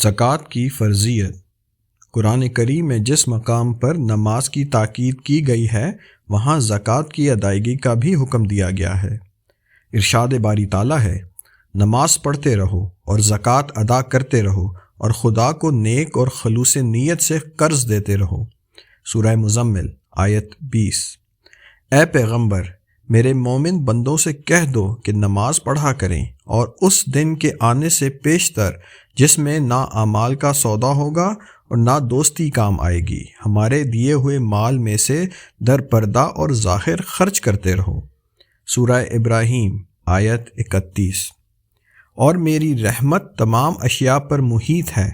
زکوٰۃ کی فرضیت۔ قرآن کریم میں جس مقام پر نماز کی تاکید کی گئی ہے وہاں زکوٰۃ کی ادائیگی کا بھی حکم دیا گیا ہے۔ ارشاد باری تعالیٰ ہے، نماز پڑھتے رہو اور زکوٰۃ ادا کرتے رہو اور خدا کو نیک اور خلوص نیت سے قرض دیتے رہو۔ سورہ مزمل آیت 20۔ اے پیغمبر، میرے مومن بندوں سے کہہ دو کہ نماز پڑھا کریں اور اس دن کے آنے سے پیشتر جس میں نہ اعمال کا سودا ہوگا اور نہ دوستی کام آئے گی، ہمارے دیے ہوئے مال میں سے در پردہ اور ظاہر خرچ کرتے رہو۔ سورہ ابراہیم آیت 31۔ اور میری رحمت تمام اشیاء پر محیط ہے،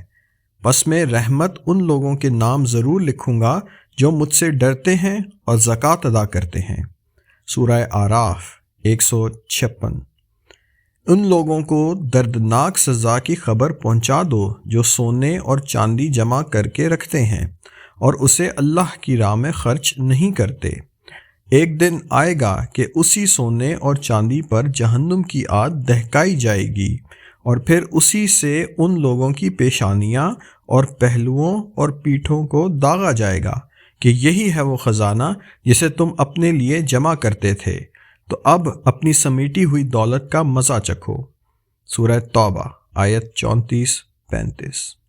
پس میں رحمت ان لوگوں کے نام ضرور لکھوں گا جو مجھ سے ڈرتے ہیں اور زکوٰۃ ادا کرتے ہیں۔ سورہ اعراف 156۔ ان لوگوں کو دردناک سزا کی خبر پہنچا دو جو سونے اور چاندی جمع کر کے رکھتے ہیں اور اسے اللہ کی راہ میں خرچ نہیں کرتے۔ ایک دن آئے گا کہ اسی سونے اور چاندی پر جہنم کی آگ دہکائی جائے گی اور پھر اسی سے ان لوگوں کی پیشانیاں اور پہلوؤں اور پیٹھوں کو داغا جائے گا کہ یہی ہے وہ خزانہ جسے تم اپنے لیے جمع کرتے تھے، تو اب اپنی سمیٹی ہوئی دولت کا مزہ چکھو۔ سورہ توبہ آیت 34-35۔